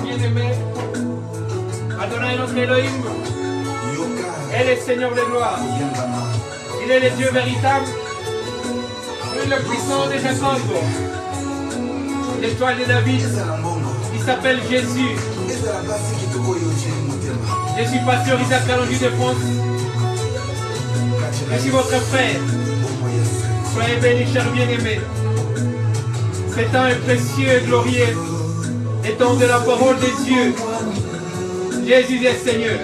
bien-aimé. Adonai notre Elohim est le Seigneur de gloire. Il est le Dieu véritable. Il est le puissant de Jacob. L'étoile de David. Il s'appelle Jésus. Je suis pasteur Isaac Kalonji de France. Je suis votre frère. Soyez bénis, chers bien-aimés. Ce temps est précieux et glorieux. Et temps de la parole de Dieu. Jésus est Seigneur.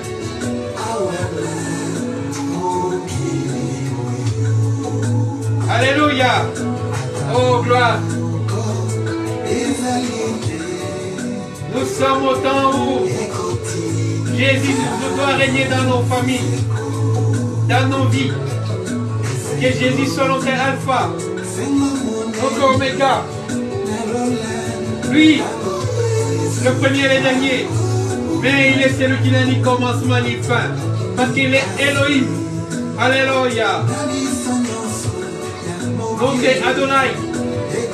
Alléluia. Oh, gloire. Nous sommes au temps où Jésus doit régner dans nos familles, dans nos vies. Que Jésus soit notre alpha, notre oméga. Lui, le premier et le dernier. Mais il est celui qui n'a ni commencement ni fin. Parce qu'il est Elohim. Alléluia. Donc Adonai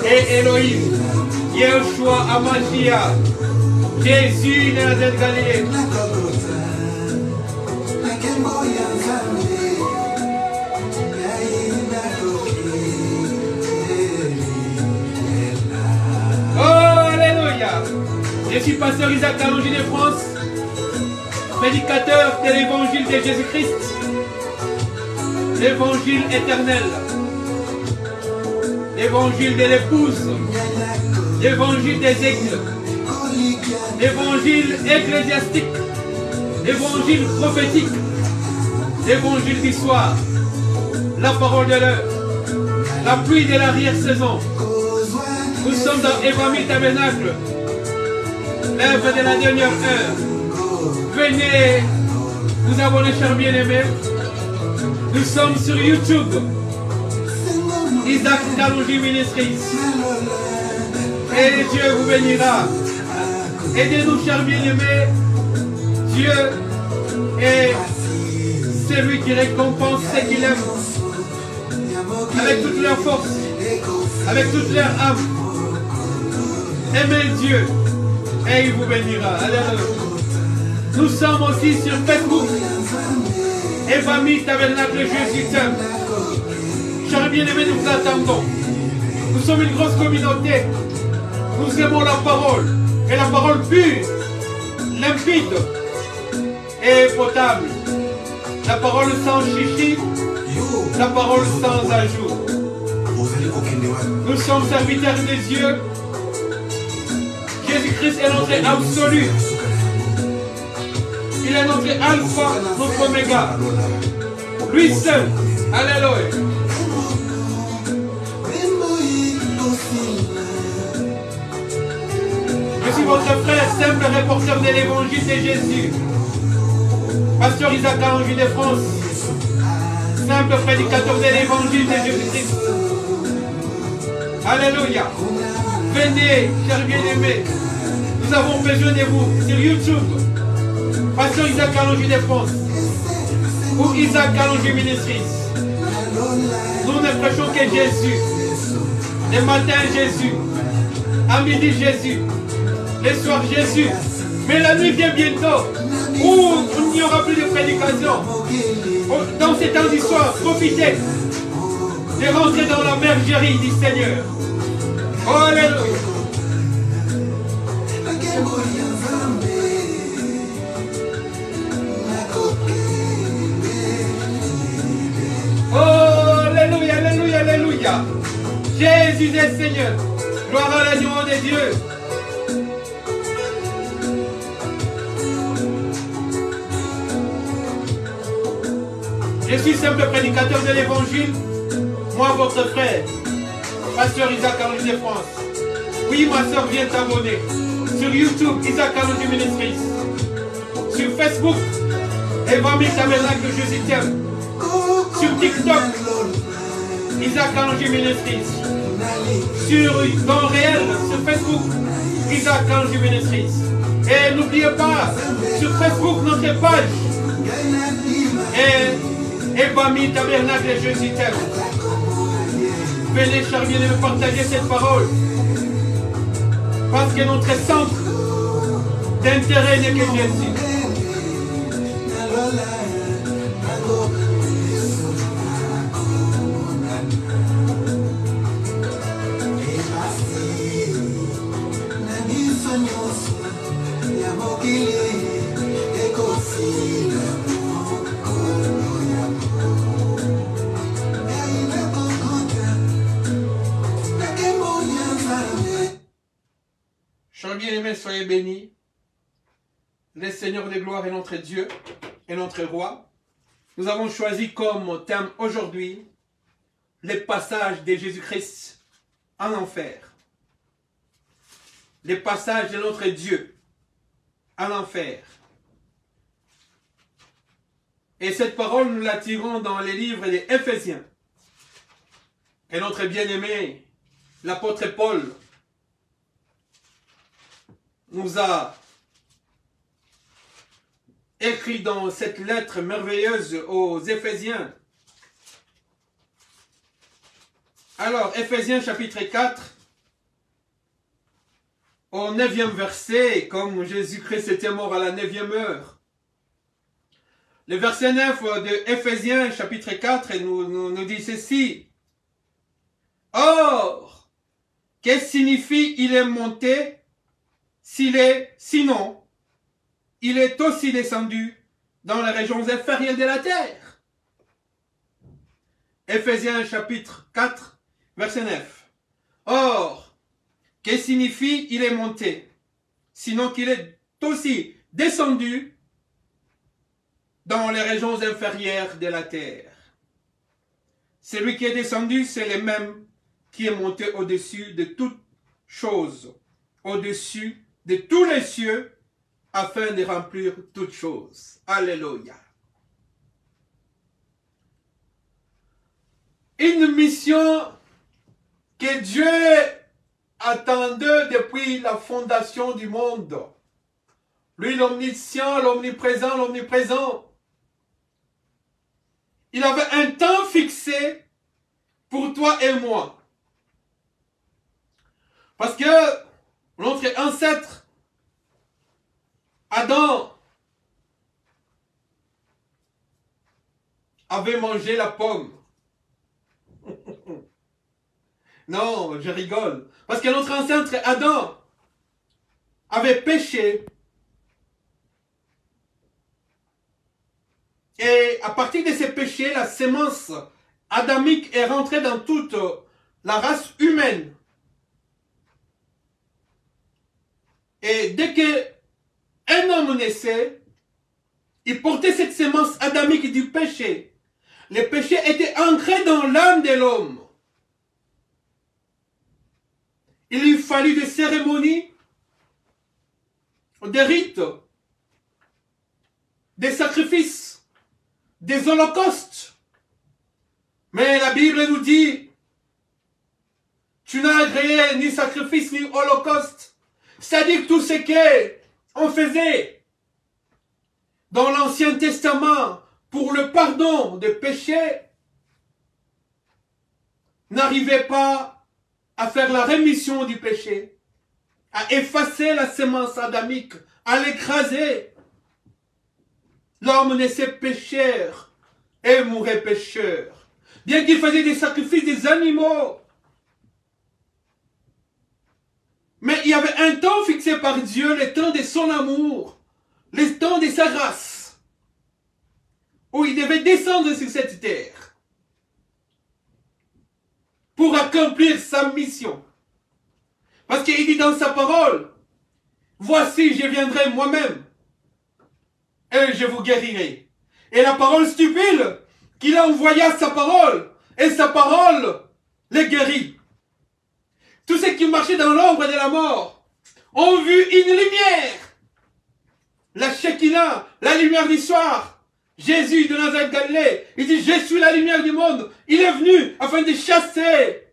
et Elohim. Yeshua Amashia. Jésus de Nazareth Galilée. Je suis pasteur Isaac Kalonji de France, prédicateur de l'évangile de Jésus-Christ, l'évangile éternel, l'évangile de l'épouse, l'évangile des aigles, l'évangile ecclésiastique, l'évangile prophétique, l'évangile du soir, la parole de l'heure, la pluie de l'arrière-saison. Nous sommes dans Évangile Tabernacle. L'œuvre de la dernière heure. Venez vous abonner, chers bien-aimés. Nous sommes sur YouTube. Isaac Kalonji Ministries. Et Dieu vous bénira. Aidez-nous, chers bien-aimés. Dieu est celui qui récompense ceux qu'il aime. Avec toute leur force. Avec toute leur âme. Aimez Dieu. Et il vous bénira. Alléluia. Nous sommes aussi sur Facebook. Et famille Tabernacle Jésus t'aime. Chers bien-aimés, nous vous attendons. Nous sommes une grosse communauté. Nous aimons la parole. Et la parole pure, limpide et potable. La parole sans chichi. La parole sans ajout. Nous sommes serviteurs de Dieu. Jésus-Christ est notre absolu. Il est notre alpha, notre oméga. Lui seul. Alléluia. Je suis votre frère, simple reporter de l'évangile de Jésus. Pasteur Isaac Kalonji de France. Simple prédicateur de l'évangile de Jésus-Christ. Alléluia. Venez, chers bien-aimés. Nous avons besoin de vous sur YouTube. Pasteur Isaac Kalonji de France. Ou Isaac Kalonji Ministries. Nous ne prêchons que Jésus. Le matin, Jésus. À midi, Jésus. Le soir, Jésus. Mais la nuit vient bientôt. Où il n'y aura plus de prédication. Dans ces temps du soir, profitez de rentrer dans la bergerie du Seigneur. Oh, alléluia. Oh, alléluia, alléluia, alléluia. Jésus est Seigneur. Gloire à l'agneau de Dieu. Je suis simple prédicateur de l'évangile. Moi, votre frère, pasteur Isaac Kalonji de France. Oui, ma soeur vient t'abonner. Sur YouTube, Isaac Kalonji Ministries. Sur Facebook, Évangile Tabernacle Jésus t'aime. Sur TikTok, Isaac Kalonji Ministries. Sur Temps Réel, sur Facebook, Isaac Kalonji Ministries. Et n'oubliez pas, sur Facebook, notre page. Et Évangile Tabernacle Jésus t'aime. Venez, chers bien-aimés, partager cette parole. Parce que notre centre d'intérêt n'est que Jésus. Chers bien-aimés, soyez bénis. Le Seigneur de gloire est notre Dieu et notre Roi. Nous avons choisi comme thème aujourd'hui les passages de Jésus-Christ en enfer. Les passages de notre Dieu en enfer. Et cette parole, nous la tirons dans les livres des Éphésiens. Et notre bien-aimé, l'apôtre Paul, nous a écrit dans cette lettre merveilleuse aux Éphésiens. Alors, Éphésiens chapitre 4, au 9e verset, comme Jésus-Christ était mort à la 9e heure. Le verset 9 de Éphésiens chapitre 4 nous dit ceci. Or, que signifie il est monté, sinon, il est aussi descendu dans les régions inférieures de la terre. Éphésiens chapitre 4, verset 9. Or, que signifie il est monté, sinon qu'il est aussi descendu dans les régions inférieures de la terre. Celui qui est descendu, c'est le même qui est monté au-dessus de toutes choses, au-dessus de tous les cieux, afin de remplir toutes choses. Alléluia. Une mission que Dieu attendait depuis la fondation du monde. Lui, l'omniscient, l'omniprésent, l'omniprésent. Il avait un temps fixé pour toi et moi. Parce que notre ancêtre, Adam, avait mangé la pomme. Non, je rigole. Parce que notre ancêtre Adam avait péché. Et à partir de ces péchés, la sémence adamique est rentrée dans toute la race humaine. Et dès qu'un homme naissait, il portait cette sémence adamique du péché. Le péché était ancré dans l'âme de l'homme. Il lui fallut des cérémonies, des rites, des sacrifices, des holocaustes. Mais la Bible nous dit, tu n'as agréé ni sacrifice ni holocauste. C'est-à-dire tout ce qu'on faisait dans l'Ancien Testament pour le pardon des péchés n'arrivait pas à faire la rémission du péché, à effacer la sémence adamique, à l'écraser. L'homme naissait pécheur et mourait pécheur. Bien qu'il faisait des sacrifices des animaux. Mais il y avait un temps fixé par Dieu, le temps de son amour, le temps de sa grâce, où il devait descendre sur cette terre pour accomplir sa mission. Parce qu'il dit dans sa parole, voici, je viendrai moi-même et je vous guérirai. Et la parole stipule qu'il envoya sa parole et sa parole les guérit. Tous ceux qui marchaient dans l'ombre de la mort ont vu une lumière. La Shekinah, la lumière du soir. Jésus de Nazareth Galilée, il dit, je suis la lumière du monde. Il est venu afin de chasser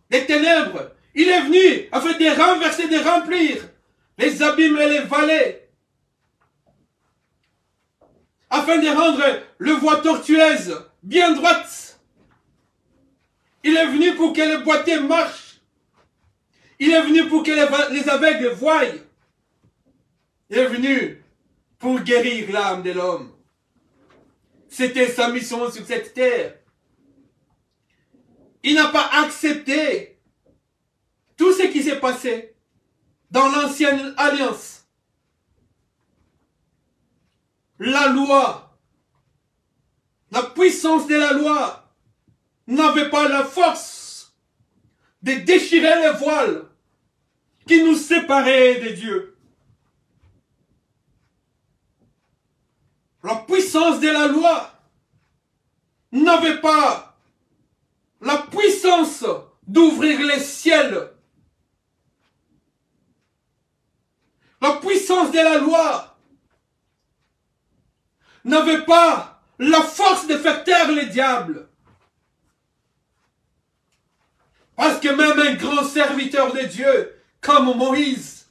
les ténèbres. Il est venu afin de renverser, de remplir les abîmes et les vallées. Afin de rendre le voie tortueuse bien droite. Il est venu pour que les boiteux marchent. Il est venu pour que les aveugles voient. est venu pour guérir l'âme de l'homme. C'était sa mission sur cette terre. Il n'a pas accepté tout ce qui s'est passé dans l'ancienne alliance. La loi, la puissance de la loi n'avait pas la force de déchirer les voiles qui nous séparaient de Dieu. La puissance de la loi n'avait pas la puissance d'ouvrir les ciels. La puissance de la loi n'avait pas la force de faire taire les diables. Parce que même un grand serviteur de Dieu, comme Moïse,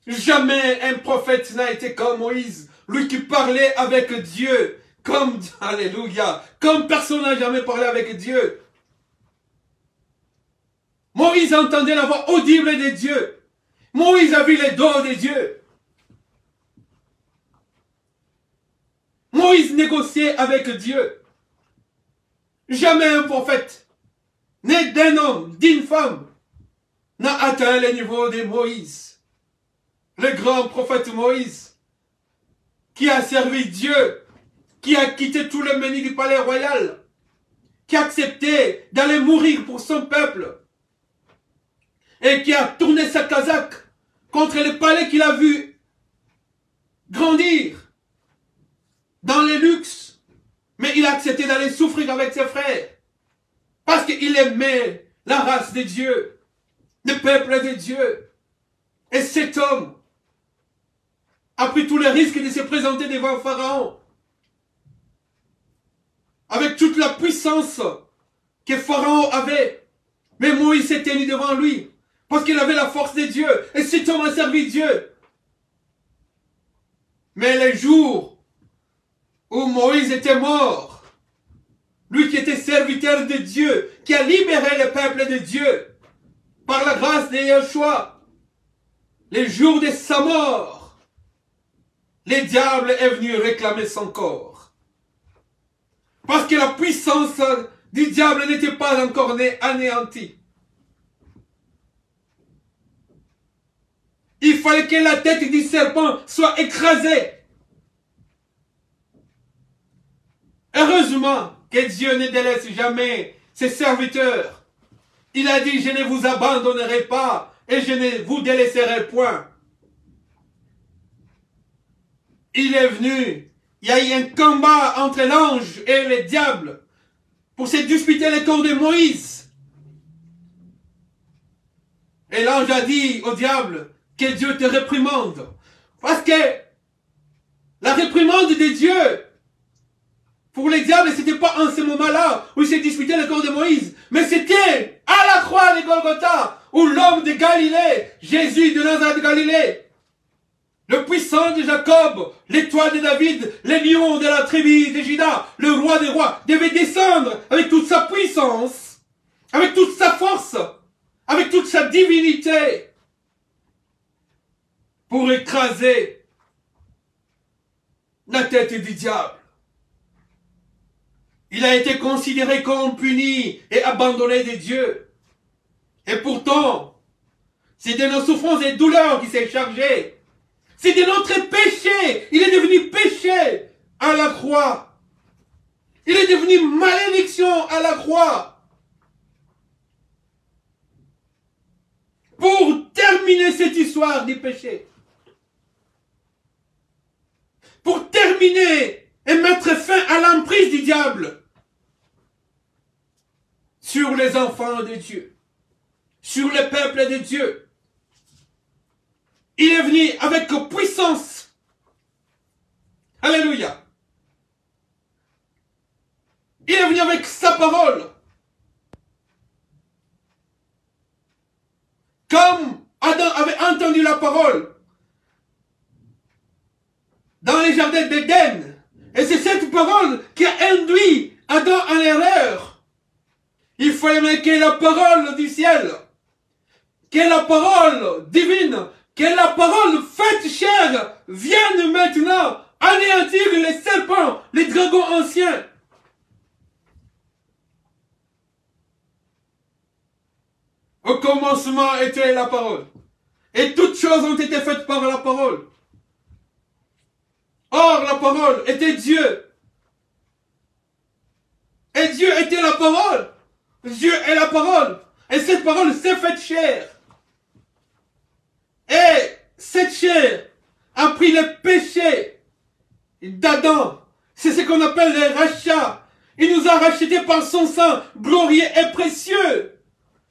jamais un prophète n'a été comme Moïse, lui qui parlait avec Dieu, comme, alléluia, comme personne n'a jamais parlé avec Dieu. Moïse entendait la voix audible de Dieu. Moïse a vu les dos de Dieu. Moïse négociait avec Dieu. Jamais un prophète, né d'un homme, d'une femme, n'a atteint le niveau de Moïse. Le grand prophète Moïse, qui a servi Dieu, qui a quitté tout le menu du palais royal, qui a accepté d'aller mourir pour son peuple, et qui a tourné sa casaque contre le palais qu'il a vu grandir dans les luxes, mais il a accepté d'aller souffrir avec ses frères, parce qu'il aimait la race de Dieu, le peuple de Dieu. Et cet homme a pris tous les risques de se présenter devant Pharaon, avec toute la puissance que Pharaon avait. Mais Moïse s'est tenu devant lui, parce qu'il avait la force de Dieu. Et cet homme a servi Dieu. Mais les jours où Moïse était mort, lui qui était serviteur de Dieu, qui a libéré le peuple de Dieu, par la grâce de Yeshua, les jours de sa mort, le diable est venu réclamer son corps. Parce que la puissance du diable n'était pas encore anéantie. Il fallait que la tête du serpent soit écrasée. Heureusement que Dieu ne délaisse jamais ses serviteurs. Il a dit, je ne vous abandonnerai pas et je ne vous délaisserai point. Il est venu. Il y a eu un combat entre l'ange et le diable pour se disputer le corps de Moïse. Et l'ange a dit au diable que Dieu te réprimande. Parce que la réprimande de Dieu, pour les diables, ce n'était pas en ce moment-là où il s'est disputé le corps de Moïse, mais c'était à la croix de Golgotha, où l'homme de Galilée, Jésus de Nazareth de Galilée, le puissant de Jacob, l'étoile de David, le lion de la tribu de Juda, le roi des rois, devait descendre avec toute sa puissance, avec toute sa force, avec toute sa divinité, pour écraser la tête du diable. Il a été considéré comme puni et abandonné de Dieu. Et pourtant, c'est de nos souffrances et douleurs qu'il s'est chargé. C'est de notre péché. Il est devenu péché à la croix. Il est devenu malédiction à la croix. Pour terminer cette histoire du péché. Pour terminer et mettre fin à l'emprise du diable sur les enfants de Dieu, sur le peuple de Dieu. Il est venu avec puissance. Alléluia. Il est venu avec sa parole. Comme Adam avait entendu la parole dans les jardins d'Éden. Et c'est cette parole qui a induit Adam en erreur. Il fallait que la parole du ciel, que la parole divine Que la parole faite chair vienne maintenant anéantir les serpents, les dragons anciens. Au commencement était la parole. Et toutes choses ont été faites par la parole. Or, la parole était Dieu. Et Dieu était la parole. Dieu est la parole. Et cette parole s'est faite chair. Et cette chair a pris les péchés d'Adam. C'est ce qu'on appelle les rachats. Il nous a rachetés par son sang glorieux et précieux.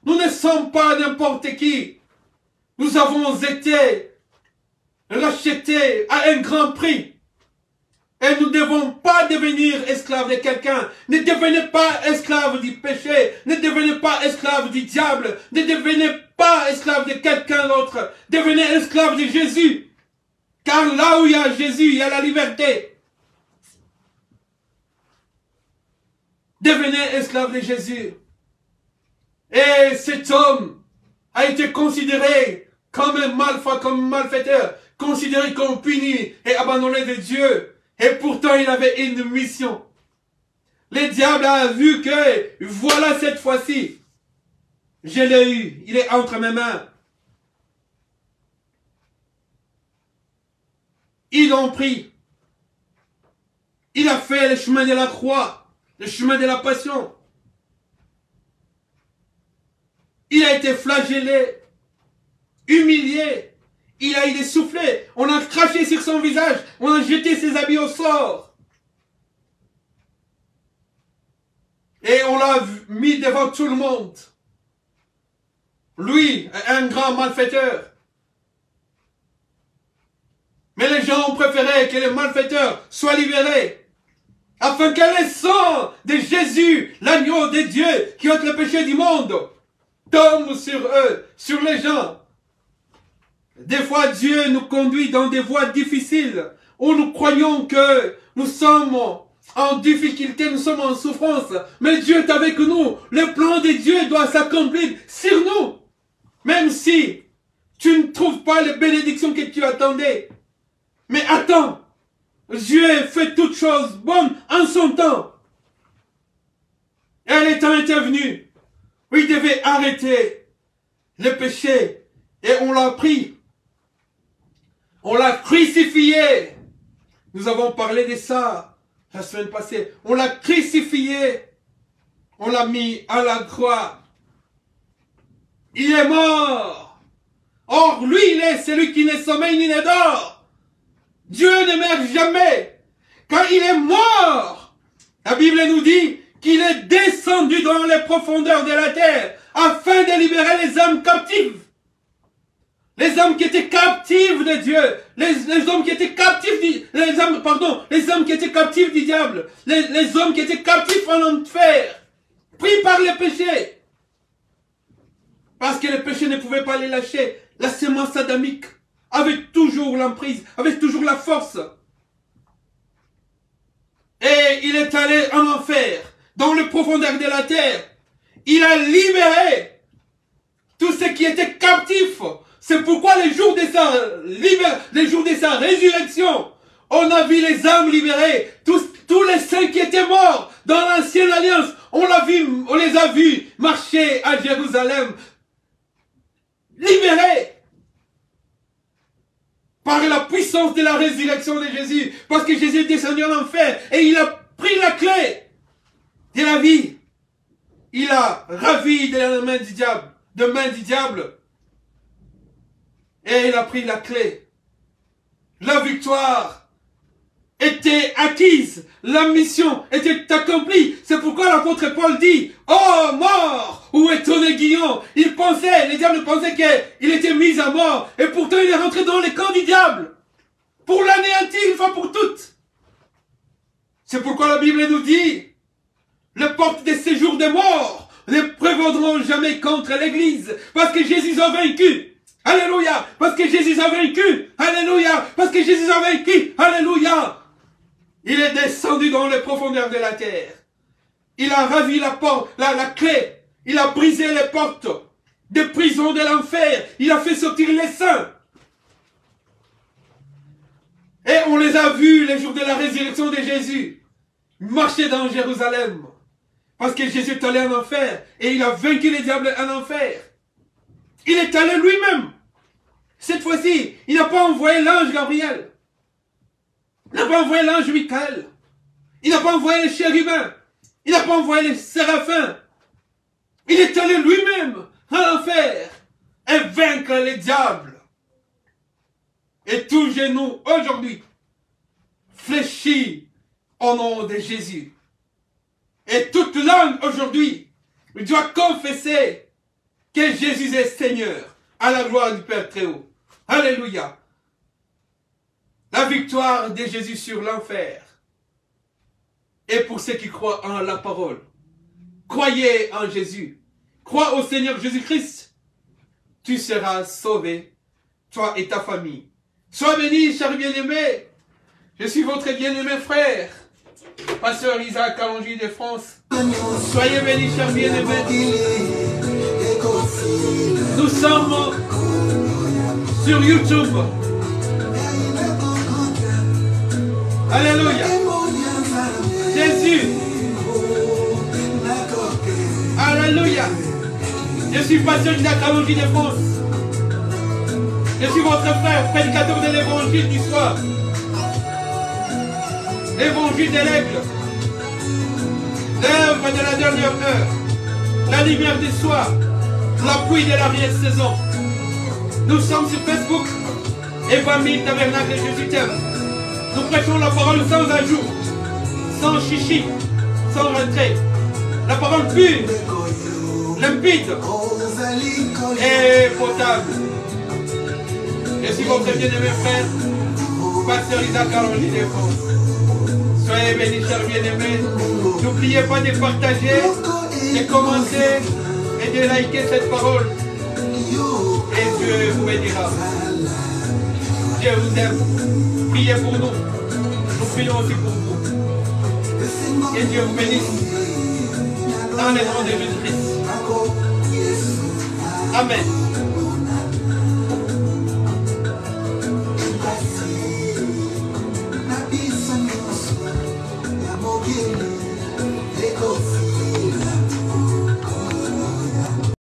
Nous ne sommes pas n'importe qui. Nous avons été rachetés à un grand prix. Et nous ne devons pas devenir esclaves de quelqu'un. Ne devenez pas esclaves du péché. Ne devenez pas esclaves du diable. Ne devenez pas esclaves de quelqu'un d'autre. Devenez esclaves de Jésus. Car là où il y a Jésus, il y a la liberté. Devenez esclaves de Jésus. Et cet homme a été considéré comme un malfait, comme un malfaiteur, considéré comme puni et abandonné de Dieu. Et pourtant, il avait une mission. Le diable a vu que, voilà cette fois-ci, je l'ai eu, il est entre mes mains. Ils l'ont pris. Il a fait le chemin de la croix, le chemin de la passion. Il a été flagellé, humilié. Il a été soufflé. On a craché sur son visage. On a jeté ses habits au sort. Et on l'a mis devant tout le monde. Lui, un grand malfaiteur. Mais les gens ont préféré que le malfaiteur soit libéré. Afin que le sang de Jésus, l'agneau de Dieu, qui ôte le péché du monde, tombe sur eux, sur les gens. Des fois, Dieu nous conduit dans des voies difficiles, où nous croyons que nous sommes en difficulté, nous sommes en souffrance. Mais Dieu est avec nous. Le plan de Dieu doit s'accomplir sur nous. Même si tu ne trouves pas les bénédictions que tu attendais. Mais attends, Dieu fait toutes choses bonnes en son temps. Et le temps était venu où il devait arrêter le péché. Et on l'a pris. On l'a crucifié. Nous avons parlé de ça la semaine passée. On l'a crucifié. On l'a mis à la croix. Il est mort. Or, lui, il est celui qui ne sommeille ni ne dort. Dieu ne meurt jamais. Quand il est mort, la Bible nous dit qu'il est descendu dans les profondeurs de la terre afin de libérer les âmes captives. Les âmes qui étaient captives de Dieu, les hommes qui étaient captifs les hommes qui étaient captifs du diable, les hommes qui étaient captifs en enfer, pris par le péché. Parce que le péché ne pouvait pas les lâcher. La sémence adamique avait toujours l'emprise, avait toujours la force. Et il est allé en enfer, dans le profondeur de la terre. Il a libéré tous ceux qui étaient captifs. C'est pourquoi les jours de sa résurrection, on a vu les âmes libérées. Tous les saints qui étaient morts dans l'ancienne alliance, on les a vus marcher à Jérusalem. Libérés. Par la puissance de la résurrection de Jésus. Parce que Jésus est descendu en enfer et il a pris la clé de la vie. Il a ravi de la main du diable. Et il a pris la clé. La victoire était acquise. La mission était accomplie. C'est pourquoi l'apôtre Paul dit, oh mort, où est ton aiguillon? Les diables pensaient qu'il était mis à mort. Et pourtant il est rentré dans les camps du diable. Pour l'anéantir une fois pour toutes. C'est pourquoi la Bible nous dit, les portes des séjours des morts ne prévaudront jamais contre l'église. Parce que Jésus a vaincu. Alléluia. Parce que Jésus a vaincu. Alléluia. Parce que Jésus a vaincu. Alléluia. Il est descendu dans les profondeurs de la terre. Il a ravi la porte, la clé. Il a brisé les portes des prisons de l'enfer. Il a fait sortir les saints. Et on les a vus les jours de la résurrection de Jésus marcher dans Jérusalem. Parce que Jésus est allé en enfer et il a vaincu les diables en enfer. Il est allé lui-même. Cette fois-ci, il n'a pas envoyé l'ange Gabriel. Il n'a pas envoyé l'ange Michael. Il n'a pas envoyé les chérubins. Il n'a pas envoyé les séraphins. Il est allé lui-même en enfer et vaincre les diables. Et tout genou aujourd'hui fléchit au nom de Jésus. Et toute langue aujourd'hui doit confesser que Jésus est Seigneur à la gloire du Père très haut. Alléluia. La victoire de Jésus sur l'enfer. Et pour ceux qui croient en la parole, croyez en Jésus. Crois au Seigneur Jésus-Christ. Tu seras sauvé, toi et ta famille. Sois béni, cher bien-aimé. Je suis votre bien-aimé frère, Pasteur Isaac Kalonji de France. Soyez bénis, cher bien-aimé. Nous sommes sur YouTube. Alléluia. Jésus. Alléluia. Je suis Pasteur Isaac Kalonji de France. Je suis votre frère, prédicateur de l'évangile du soir. L'évangile de l'aigle. L'œuvre de la dernière heure. La lumière du soir. L'appui de l'arrière-saison. Nous sommes sur Facebook. Et famille Tabernacle Jésus t'aime. Nous prêchons la parole sans ajout. Sans chichi. Sans retrait. La parole pure. Limpide. Et potable. Je suis votre bien-aimé frère, Pasteur Isaac Kalonji de France. Soyez bénis, chers bien-aimés. N'oubliez pas de partager, de commenter et de liker cette parole. Et Dieu vous bénira. Dieu vous aime. Priez pour nous. Nous prions aussi pour vous. Que Dieu vous bénisse. Dans le nom de Jésus-Christ. Amen.